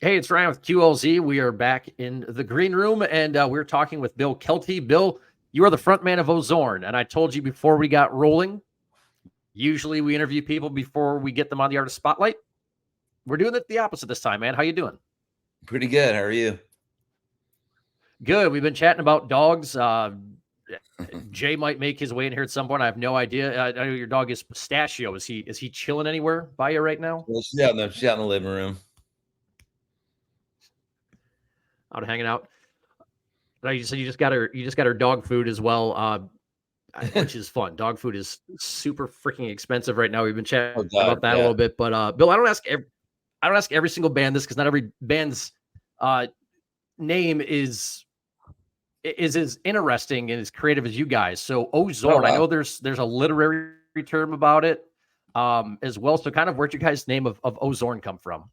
Hey, it's Ryan with QLZ. We are back in the green room, and we're talking with Bill Kielty. Bill, you are the frontman of O Zorn, and I told you before we got rolling, usually we interview people before we get them on the artist spotlight. We're doing it the opposite this time, man. How you doing? Pretty good. How are you? Good. We've been chatting about dogs. Jay might make his way in here at some point. I have no idea. I know your dog is Pistachio. Is he chilling anywhere by you right now? Well, she's out in the living room. Out hanging out. You said you just got her dog food as well. Which is fun. Dog food is super freaking expensive right now. We've been chatting Oh about God, that a yeah. little bit, but Bill, I don't ask every single band this because not every band's uh, name is as interesting and as creative as you guys. So O Oh Zorn, I wow. know there's a literary term about it as well. So kind of where'd you guys' name of O Zorn come from?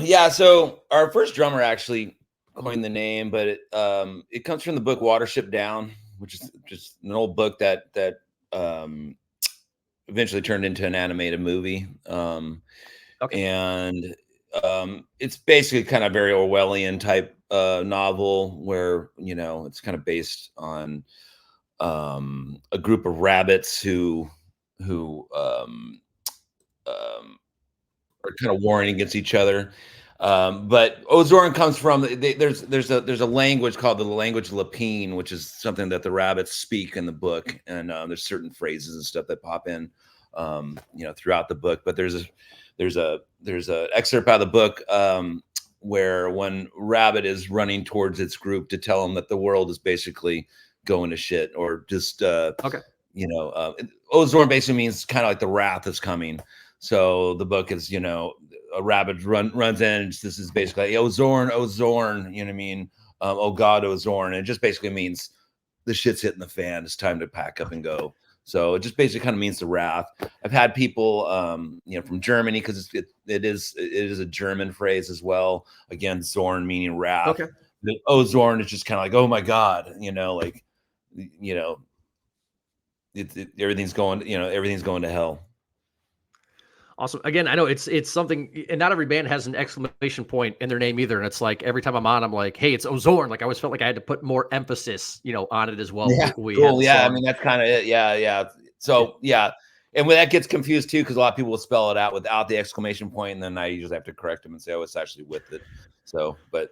Yeah. So our first drummer actually coined the name, but it comes from the book Watership Down, which is just an old book that um, eventually turned into an animated movie. Okay. And it's basically kind of very Orwellian type novel where it's kind of based on a group of rabbits who are kind of warring against each other. But O Zorn comes from there's a language called the language Lapine, which is something that the rabbits speak in the book, and there's certain phrases and stuff that pop in, throughout the book. But there's a excerpt out of the book where one rabbit is running towards its group to tell them that the world is basically going to shit, or just Okay. O Zorn basically means kind of like the wrath is coming. So the book is, a rabbit runs in. And this is basically like, O Zorn, you know what I mean? Oh God, O Zorn. And it just basically means the shit's hitting the fan. It's time to pack up and go. So it just basically kind of means the wrath. I've had people, from Germany, because it is a German phrase as well. Again, Zorn meaning wrath. Okay. The O Zorn is just kind of like, oh my God, like, you know, everything's going to hell. Awesome. Again, I know it's something, and not every band has an exclamation point in their name either. And it's like every time I'm on, I'm like, hey, it's O Zorn. Like I always felt like I had to put more emphasis, on it as well. Yeah, We had cool. the Yeah, I song. mean that's kind of it. Yeah, yeah. Yeah. So yeah, and when that gets confused too, because a lot of people will spell it out without the exclamation point, and then I usually have to correct them and say, "Oh, it's actually with it." So, but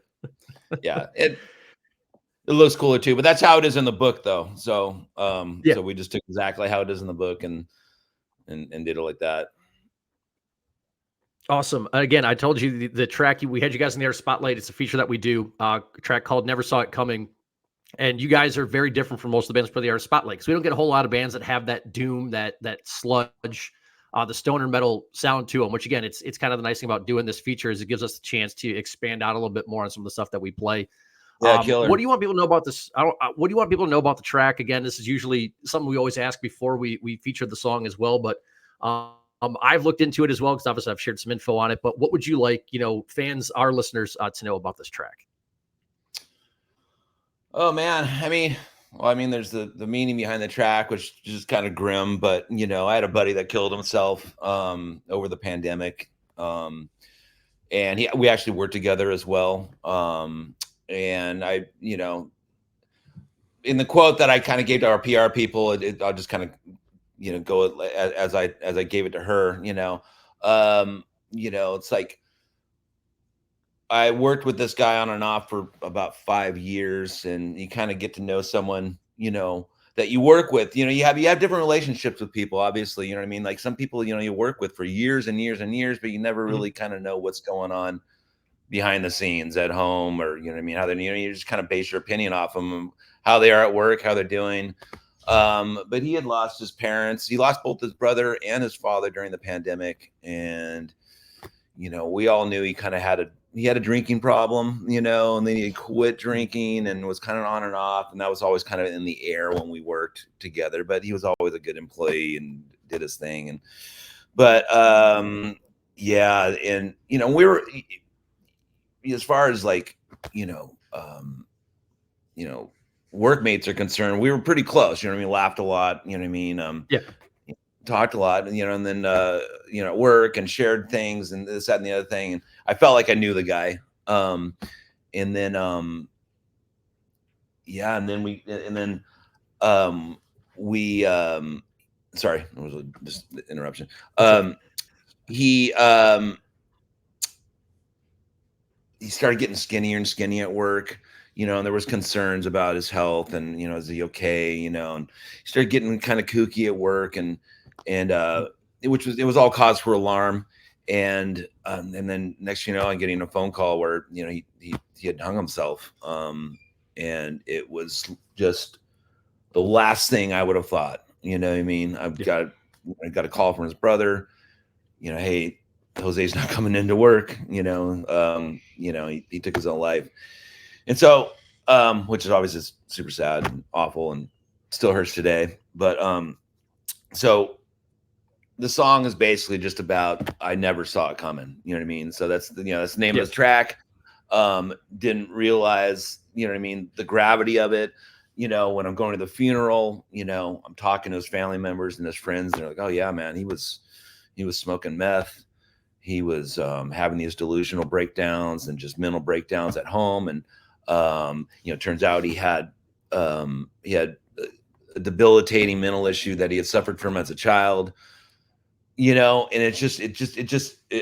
yeah, it looks cooler too. But that's how it is in the book, though. So, Yeah. so we just took exactly how it is in the book and did it like that. Awesome. Again, I told you the track we had you guys in the air spotlight. It's a feature that we do. A track called "Never Saw It Coming." And you guys are very different from most of the bands for the artist spotlight because we don't get a whole lot of bands that have that doom, that sludge, the stoner metal sound to them. Which again, it's kind of the nice thing about doing this feature is it gives us a chance to expand out a little bit more on some of the stuff that we play. Yeah, What killer. do you want people to know about this? What do you want people to know about the track? Again, this is usually something we always ask before we feature the song as well. But I've looked into it as well because obviously I've shared some info on it. But what would you like, fans, our listeners, to know about this track? Oh man, I mean, there's the meaning behind the track, which is just kind of grim. But I had a buddy that killed himself over the pandemic, and we actually worked together as well. And in the quote that I kind of gave to our PR people, I'll just kind of go as I gave it to her. It's like I worked with this guy on and off for about 5 years, and you kind of get to know someone, that you work with. You have different relationships with people, obviously. You know what I mean? Like some people, you work with for years and years and years, but you never Mhm. really kind of know what's going on behind the scenes at home, or what I mean, how they, you just kind of base your opinion off them, how they are at work, how they're doing. But he had lost his parents. He lost both his brother and his father during the pandemic, and we all knew he had a drinking problem, and then he quit drinking and was kind of on and off, and that was always kind of in the air when we worked together. But he was always a good employee and did his thing, but yeah, and we were, as far as like you know um you know workmates are concerned, we were pretty close. You know what I mean? Laughed a lot. You know what I mean? Yeah. talked a lot, and and then at work and shared things and this, that, and the other thing. And I felt like I knew the guy. And then yeah, we sorry, it was just an interruption. He started getting skinnier and skinny at work, and there was concerns about his health and, is he okay? And he started getting kind of kooky at work and it was all cause for alarm. And then next, I'm getting a phone call where, he had hung himself. And it was just the last thing I would have thought, you know what I mean? I got a call from his brother, hey, Jose's not coming into work, he took his own life. And so, which is obviously super sad and awful and still hurts today. But so the song is basically just about, I never saw it coming. You know what I mean? So that's that's the name of the track. Didn't realize, the gravity of it. When I'm going to the funeral, I'm talking to his family members and his friends, and they're like, oh yeah, man, he was smoking meth. He was having these delusional breakdowns and just mental breakdowns at home. And, turns out he had a debilitating mental issue that he had suffered from as a child, and it's just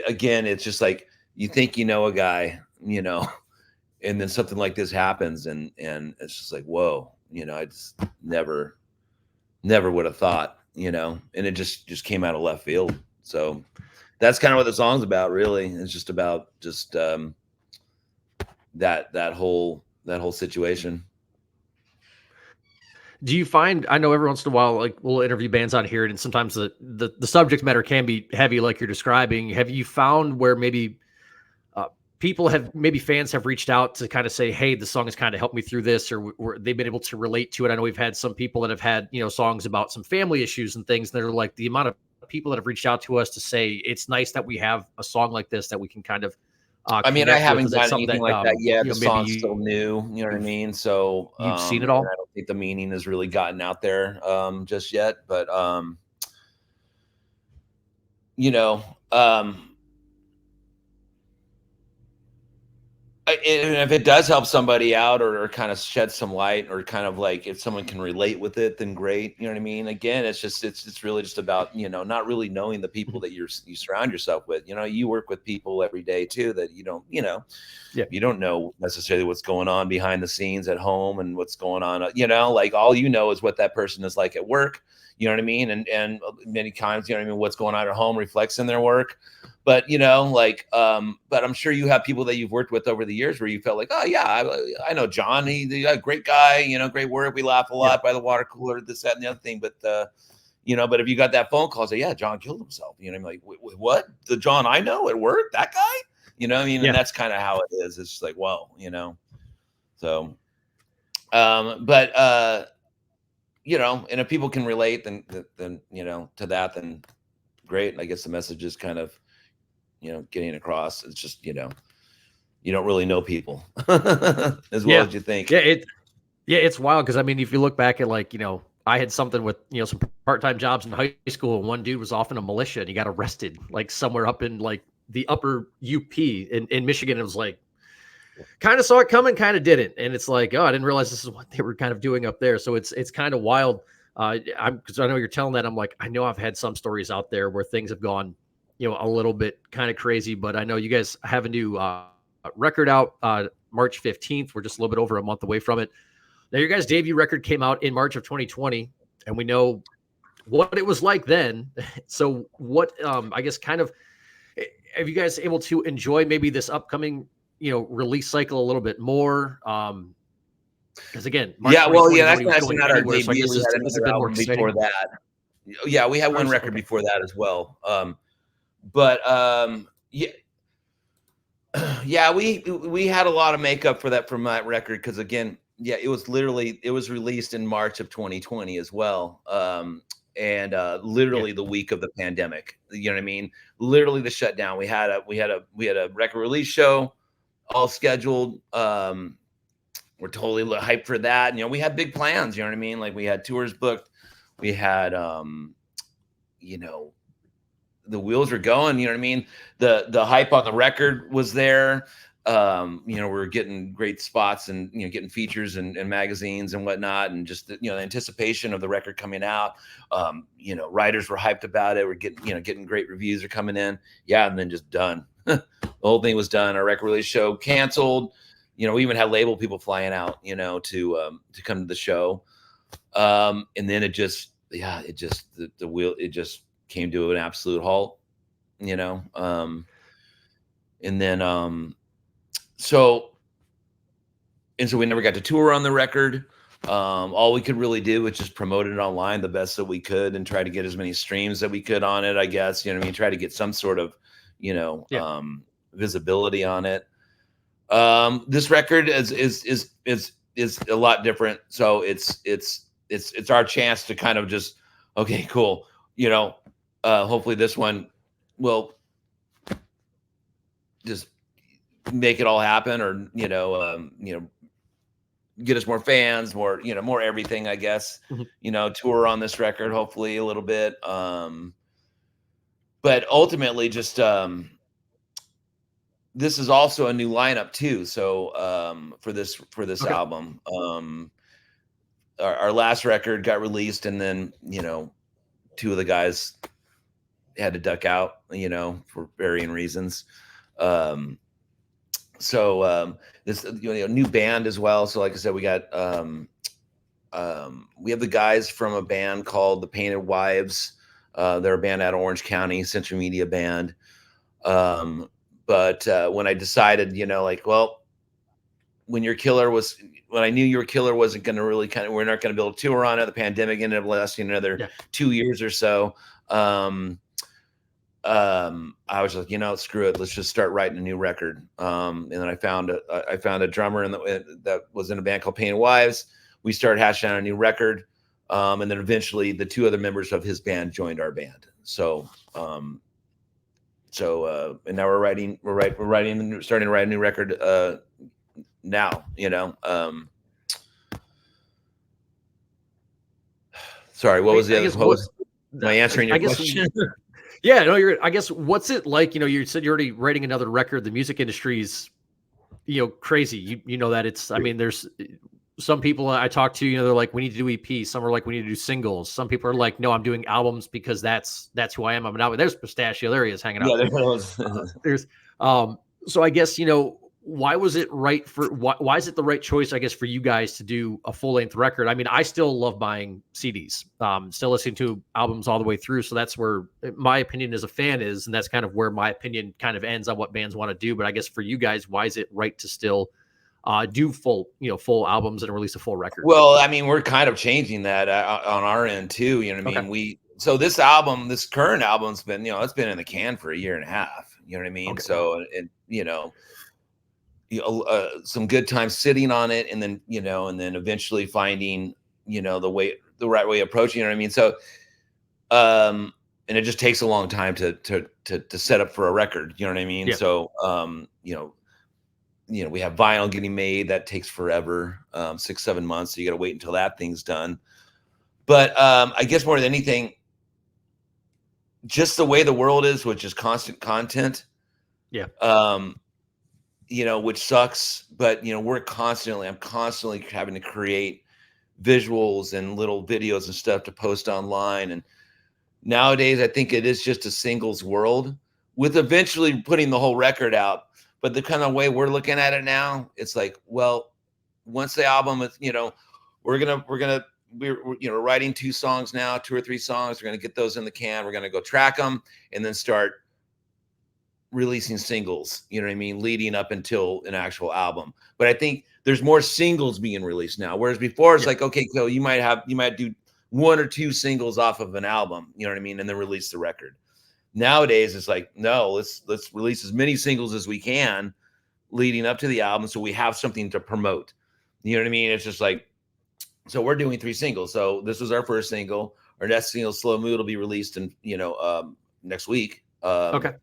again, it's just like, you think, a guy, and then something like this happens and it's just like, whoa, I just never would have thought, and it just came out of left field. So that's kind of what the song's about, really. It's just about that whole situation. Do you find, I know every once in a while, like we'll interview bands on here and sometimes the subject matter can be heavy, like you're describing. Have you found where maybe fans have reached out to kind of say, hey, the song has kind of helped me through this, or they've been able to relate to it? I know we've had some people that have had, songs about some family issues and things. They're like, the amount of people that have reached out to us to say, it's nice that we have a song like this that we can kind of, I mean, I haven't done anything like that yet. The song's still new, you know what I mean? So you've seen it all. I don't think the meaning has really gotten out there just yet, but and if it does help somebody out or kind of shed some light, or kind of like if someone can relate with it, then great. You know what I mean? Again, it's really just about, not really knowing the people that you surround yourself with. You work with people every day too that you don't know necessarily what's going on behind the scenes at home and what's going on, like all is what that person is like at work. You know what I mean? And many times, what's going on at home reflects in their work. But, but I'm sure you have people that you've worked with over the years where you felt like, oh yeah, I know John, he's a great guy, great work. We laugh a lot by the water cooler, this, that, and the other thing. But, but if you got that phone call, say, yeah, John killed himself, I'm like, what? The John I know at work, that guy, what I mean? And that's kind of how it is. It's just like, whoa, so, but, and if people can relate, then, to that, then great. I guess the message is kind of, getting across. It's just, you don't really know people as well as you think. Yeah. It's wild. Cause I mean, if you look back at like, I had something with, some part-time jobs in high school, and one dude was off in a militia and he got arrested like somewhere up in like the upper UP in Michigan. It was like, kind of saw it coming, kind of didn't. And it's like, oh, I didn't realize this is what they were kind of doing up there. So it's kind of wild. Because I know you're telling that. I'm like, I know I've had some stories out there where things have gone, a little bit kind of crazy. But I know you guys have a new record out March 15th. We're just a little bit over a month away from it. Now, your guys' debut record came out in March of 2020, and we know what it was like then. So what, I guess, kind of, have you guys able to enjoy maybe this upcoming release cycle a little bit more? Because again, March that's not our debut. So we had another album before that. Yeah, we had one record before that as well. But yeah, we had a lot of makeup for that from that record, because again, it was released in March of 2020 as well. And literally the week of the pandemic. You know what I mean? Literally the shutdown. We had a record release show all scheduled. We're totally hyped for that. We had big plans, you know what I mean? Like we had tours booked. We had the wheels were going, you know what I mean? The hype on the record was there. We were getting great spots and, getting features and magazines and whatnot. And just, the anticipation of the record coming out. Writers were hyped about it. We're getting great reviews are coming in. Yeah. And then just done. The whole thing was done. Our record release show canceled. We even had label people flying out, to come to the show. And then it just came to an absolute halt, and then so we never got to tour on the record. All we could really do was just promote it online the best that we could and try to get as many streams that we could on it, I guess. Try to get some sort of visibility on it. This record is a lot different, so it's our chance to kind of just, okay, cool, hopefully this one will just make it all happen, or get us more fans, more everything, I guess. Mm-hmm. Tour on this record, hopefully a little bit, but ultimately just this is also a new lineup too, so for this Okay. album. Our last record got released, and then two of the guys had to duck out, for varying reasons. This new band as well. So like I said, we got we have the guys from a band called the Painted Wives. They're a band out of Orange County, Century Media band. But when I decided, when I knew Your Killer wasn't going to really we're not going to build a tour on it. The pandemic ended up lasting another 2 years or so. I was like, screw it. Let's just start writing a new record. And then I found a drummer that was in a band called Painted Wives. We started hashing out a new record. And then eventually the two other members of his band joined our band. So, and now starting to write a new record, now, sorry, what was the other? Am I answering your question? Yeah, no, I guess, what's it like? You said you're already writing another record. The music industry's, crazy. You know that I mean, there's some people I talk to, they're like, we need to do EP. Some are like, we need to do singles. Some people are like, no, I'm doing albums because that's who I am. I'm not. There's Pistachio. There he is hanging out. There's, so I guess, why was it right why is it the right choice, I guess, for you guys to do a full length record? I mean, I still love buying CDs, still listening to albums all the way through. So that's where my opinion as a fan is. And that's kind of where my opinion kind of ends on what bands want to do. But I guess for you guys, why is it right to still do full albums and release a full record? Well, I mean, we're kind of changing that on our end too. You know what I mean? So this current album's been, it's been in the can for 1.5 years. You know what I mean? Okay. So, some good time sitting on it, and then eventually finding the right way of approaching, you know what I mean? So and it just takes a long time to set up for a record, you know what I mean? So we have vinyl getting made, that takes forever, 6-7 months, so you got to wait until that thing's done. But I guess more than anything, just the way the world is, which is constant content, which sucks, but I'm constantly having to create visuals and little videos and stuff to post online. And nowadays I think it is just a singles world, with eventually putting the whole record out. But the kind of way we're looking at it now, it's like, well, once the album is, we're writing 2 songs now, 2 or 3 songs. We're going to get those in the can. We're going to go track them and then start releasing singles, you know what I mean, leading up until an actual album. But I think there's more singles being released now, whereas before it's like, okay, so you might do 1 or 2 singles off of an album, you know what I mean, and then release the record. Nowadays it's like, no, let's release as many singles as we can leading up to the album, so we have something to promote, you know what I mean? It's just like, so we're doing 3 singles. So this was our first single. Our next single, Slow Mood, will be released in next week. Okay.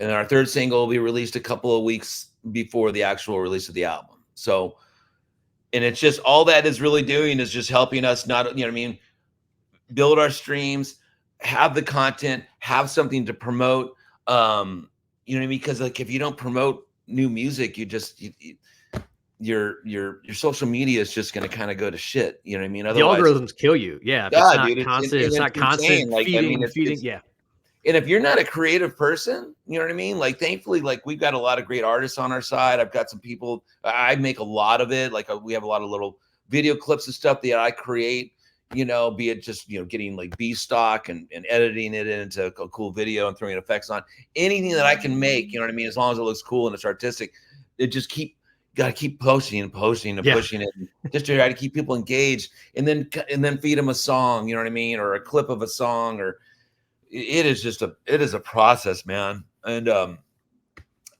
And our third single will be released a couple of weeks before the actual release of the album. So, and it's just, all that is really doing is just helping us build our streams, have the content, have something to promote. You know what I mean? Because like if you don't promote new music, your social media is just going to kind of go to shit. You know what I mean? The Otherwise, algorithms kill you. Yeah, if yeah, it's dude, not it's insane. constant Like I mean, feeding. it's Yeah, and if you're not a creative person, you know what I mean? Like, thankfully, like we've got a lot of great artists on our side. I've got some people. I make a lot of it. Like we have a lot of little video clips and stuff that I create. You know, be it just getting like B stock and editing it into a cool video and throwing effects on anything that I can make. You know what I mean? As long as it looks cool and it's artistic, it just got to keep posting and posting and yeah. pushing it, just to try to keep people engaged, and then feed them a song. You know what I mean? Or a clip of a song, or it is a process, man. And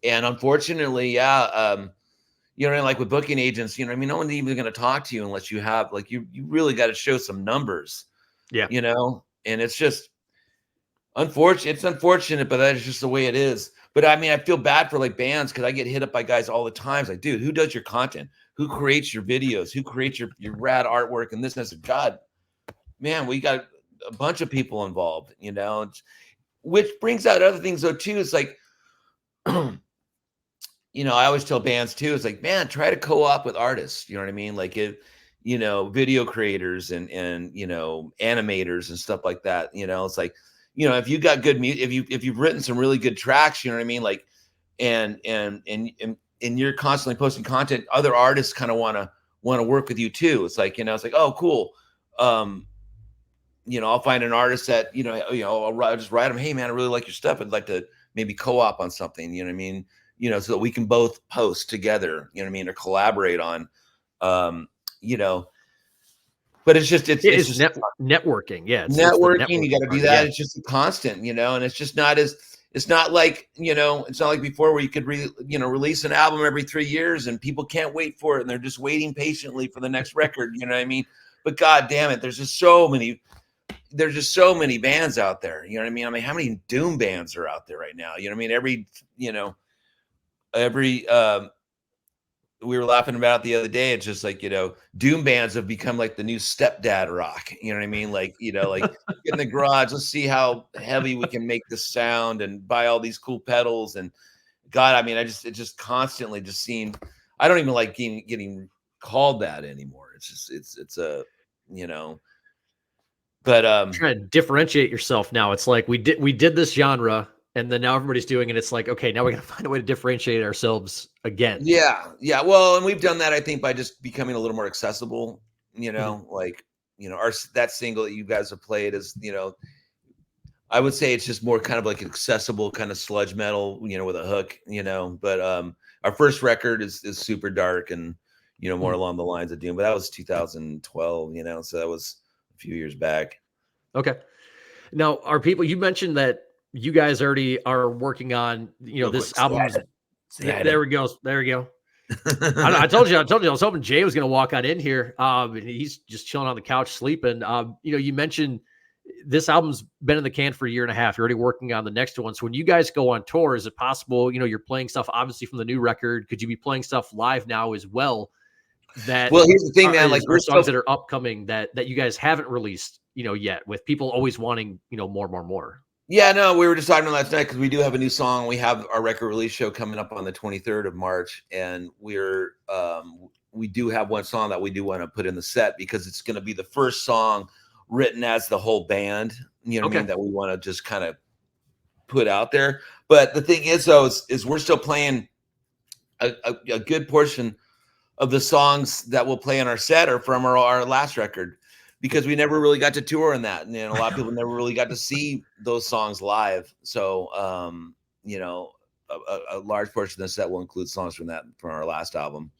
unfortunately, yeah, like with booking agents, I mean, no one's even going to talk to you unless you have like you really got to show some numbers. Yeah. And it's just unfortunate. It's unfortunate, but that is just the way it is. But I mean, I feel bad for like bands because I get hit up by guys all the time. It's like, dude, who does your content? Who creates your videos? Who creates your rad artwork and this and that? God, man, we got a bunch of people involved, which brings out other things though too. It's like, I always tell bands too, it's like, man, try to co-op with artists. You know what I mean? Like if, video creators and animators and stuff like that. It's like, if you got good music, if you've written some really good tracks, you know what I mean? Like, and you're constantly posting content, other artists kind of want to work with you too. It's like, it's like, oh, cool. I'll find an artist that, I'll just write them, hey man, I really like your stuff. I'd like to maybe co-op on something, you know what I mean? So that we can both post together, you know what I mean? Or collaborate on, but it's just networking. Yeah. Networking. You got to do that. Yeah. It's just a constant, and it's just not it's not like, it's not like before where you could release an album every 3 years and people can't wait for it. And they're just waiting patiently for the next record. You know what I mean? But God damn it. There's just so many bands out there. You know what I mean? I mean, how many doom bands are out there right now? You know what I mean? We were laughing about it the other day. It's just like, doom bands have become like the new stepdad rock. You know what I mean? Like, like get in the garage, let's see how heavy we can make this sound and buy all these cool pedals. And God, I mean, it just constantly just seeing, I don't even like getting called that anymore. It's just, it's a, but trying to differentiate yourself now. It's like we did this genre, and then now everybody's doing it. It's like, okay, now we got to find a way to differentiate ourselves again. Yeah. Well, and we've done that, I think, by just becoming a little more accessible. Like, that single that you guys have played is, I would say it's just more kind of like accessible kind of sludge metal, with a hook, But our first record is super dark and, more along the lines of doom. But that was 2012, so that was a few years back. Okay. Now, you mentioned that you guys already are working on, this album. There we go. There we go. I told you, I was hoping Jay was going to walk on in here. And he's just chilling on the couch, sleeping. You mentioned this album's been in the can for a year and a half. You're already working on the next one. So when you guys go on tour, is it possible, you're playing stuff obviously from the new record? Could you be playing stuff live now as well? Well, here's the thing, man. Like, we're songs that are upcoming that you guys haven't released, yet, with people always wanting, more. Yeah, no, we were just talking last night because we do have a new song. We have our record release show coming up on the 23rd of March, and we do have one song that we do want to put in the set because it's going to be the first song written as the whole band. You know what I mean? That we want to just kind of put out there. But the thing is, though, is we're still playing a good portion of the songs that we'll play in our set are from our last record, because we never really got to tour in that. And a lot of people never really got to see those songs live. So, a large portion of the set will include songs from our last album.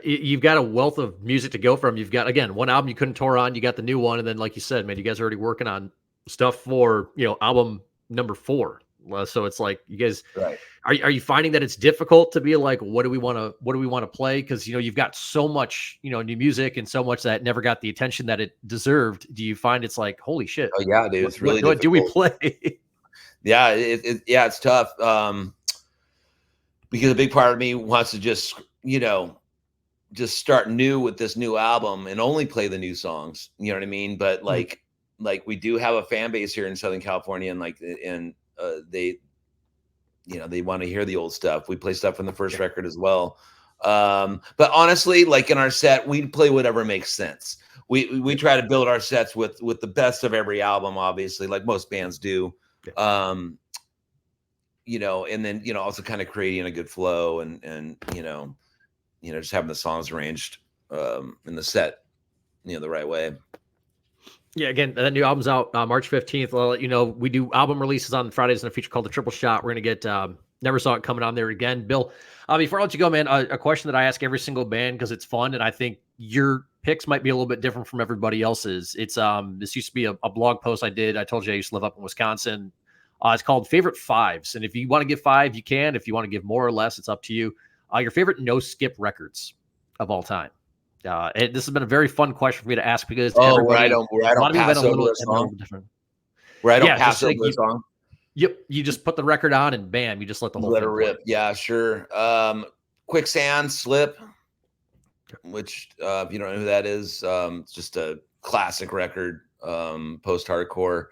You've got a wealth of music to go from. You've got, again, one album you couldn't tour on, you got the new one. And then, like you said, man, you guys are already working on stuff for, album number 4. So it's like, you guys, right. Are you finding that it's difficult to be like, what do we want to play? Because, you've got so much, new music and so much that never got the attention that it deserved. Do you find it's like, holy shit? Oh yeah, dude. It's really what do we play? Yeah. It's tough. Because a big part of me wants to just start new with this new album and only play the new songs. You know what I mean? But like, like we do have a fan base here in Southern California, and like, and they, you know, they want to hear the old stuff. We play stuff from the first record as well. But honestly, like in our set, we play whatever makes sense. We try to build our sets with the best of every album, obviously, like most bands do. You know, and then, you know, also kind of creating a good flow and you know, just having the songs arranged in the set, you know, the right way. Yeah, again, that new album's out March 15th. I'll let you know. We do album releases on Fridays in a feature called The Triple Shot. We're going to get Never Saw It coming on there again. Bill, before I let you go, man, a question that I ask every single band because it's fun, and I think your picks might be a little bit different from everybody else's. It's this used to be a blog post I did. I told you I used to live up in Wisconsin. It's called Favorite Fives, and if you want to give 5, you can. If you want to give more or less, it's up to you. Your favorite no-skip records of all time. This has been a very fun question for me to ask because where I don't pass over a song. Different. Where I don't pass over a song. Yep, you just put the record on and bam, you just let the whole thing it rip. Play. Yeah, sure. Quicksand, Slip, which if you don't know who that is, it's just a classic record, post-hardcore.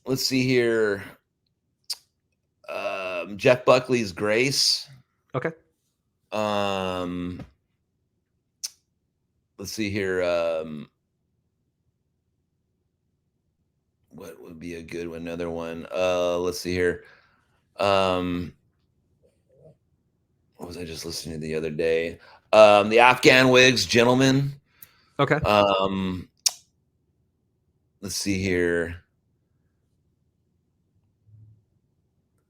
Let's see here. Jeff Buckley's Grace. Okay. Let's see here. What would be a good one? Another one. Let's see here. What was I just listening to the other day? The Afghan Wigs, Gentlemen. Okay. Let's see here.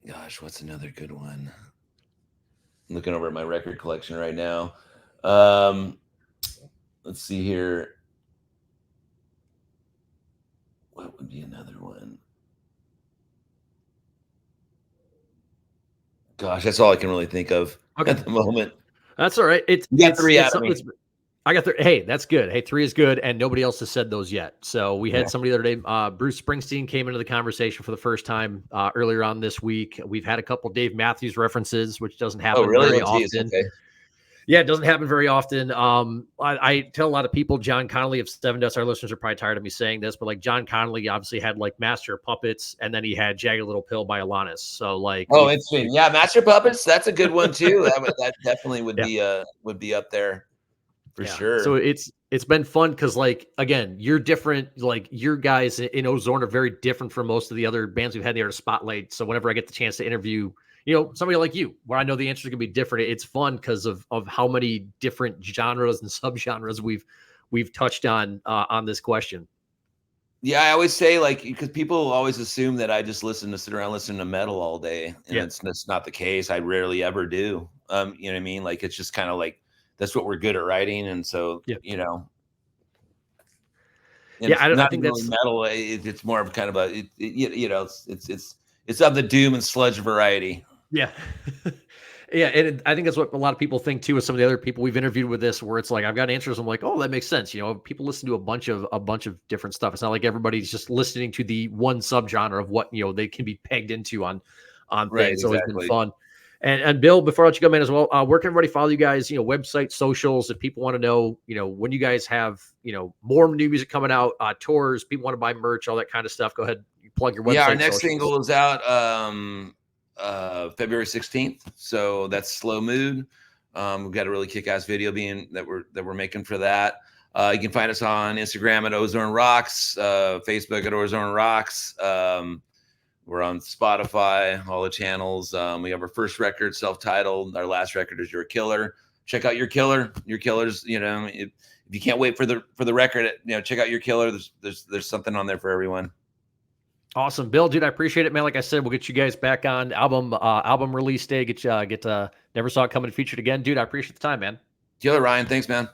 Gosh, what's another good one? I'm looking over at my record collection right now. Let's see here. What would be another one? Gosh, that's all I can really think of at the moment. That's all right. You got 3 out of me. I got 3. Hey, that's good. Hey, 3 is good, and nobody else has said those yet. So we had somebody the other day. Bruce Springsteen came into the conversation for the first time earlier on this week. We've had a couple Dave Matthews references, which doesn't happen very often. Okay. Yeah, it doesn't happen very often. I tell a lot of people, John Connolly of Seven Dust, our listeners are probably tired of me saying this, but like John Connolly obviously had like Master of Puppets, and then he had Jagged Little Pill by Alanis. So like, interesting. Yeah, Master of Puppets, that's a good one too. that definitely would be up there for sure. So it's been fun because like again, you're different. Like your guys in O Zorn are very different from most of the other bands we've had there to spotlight. So whenever I get the chance to interview, you know, somebody like you, where I know the answers are gonna be different, it's fun because of how many different genres and subgenres we've touched on this question. Yeah, I always say like because people always assume that I just sit around listening to metal all day, and it's not the case. I rarely ever do. You know what I mean? Like it's just kind of like that's what we're good at writing, and so you know. I think that's metal. It's more of kind of a you know it's of the doom and sludge variety. Yeah. Yeah, and I think that's what a lot of people think too with some of the other people we've interviewed with this, where it's like I've got answers. I'm like, oh, that makes sense. You know, people listen to a bunch of different stuff. It's not like everybody's just listening to the one subgenre of what they can be pegged into on things. Right, it's always been fun. And Bill, before I let you go, man, as well, where can everybody follow you guys? Website, socials. If people want to know, when you guys have more new music coming out, tours, people want to buy merch, all that kind of stuff. Go ahead, you plug your website. Yeah, our next single is out February 16th, so that's Slow Mood. We've got a really kick-ass video that we're making for that. You can find us on Instagram at O Zorn Rocks, Facebook at O Zorn Rocks. We're on Spotify, all the channels. We have our first record, self-titled. Our last record is Your Killer. Check out Your Killer. Your Killer's, if you can't wait for the record, check out Your Killer. There's something on there for everyone. Awesome, Bill, dude, I appreciate it, man. Like I said, we'll get you guys back on album release day. Get Never Saw It Coming featured again, dude. I appreciate the time, man. Killer, Ryan. Thanks, man.